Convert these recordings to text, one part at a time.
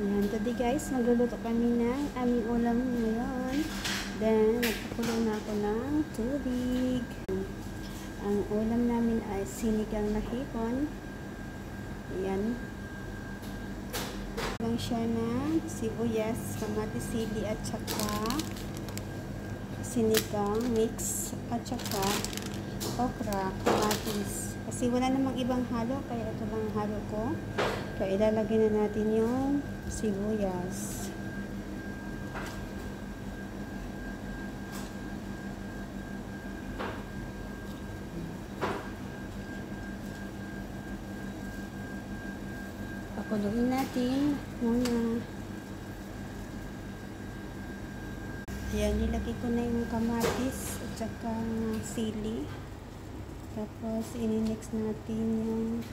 Ayan, today guys, magluluto kami ng aming ulam ngayon. Then, nagpakulo na ako ng tubig. Ang ulam namin ay sinigang na hipon. Ayan. Lang siya ng sibuyas, kamatis, sili at saka sinigang mix at saka okra, kamatis. Kasi wala namang ibang halo, kaya ito lang halo ko. Kaya ilalagay na natin yung sibuyas. Pakuluin natin muna. Ayan, nilagay ko na yung kamatis at saka sili. Tapos, ininix natin yung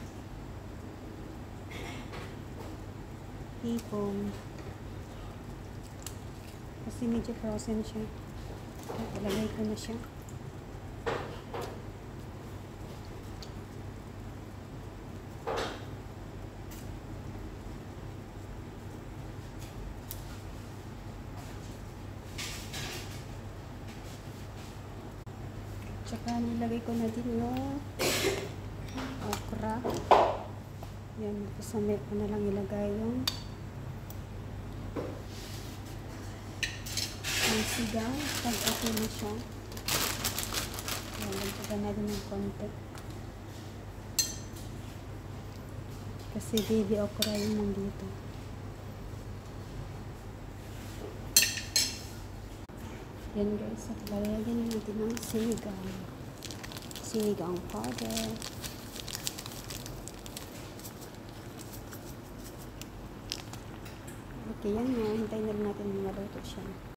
hipon. Kasi medyo frozen siya. Ilagay ko na siya. Tsaka nilagay ko na din yung okra. Yan, sa milk ko na lang ilagay yung sigang. Pag-okay na siya. Yan, lagyan na din ng konti. Kasi baby okra yung nandito. Yan guys, at lalagyan natin ng sinigang powder. Okay, yan na. Hintayin na natin maluto siya.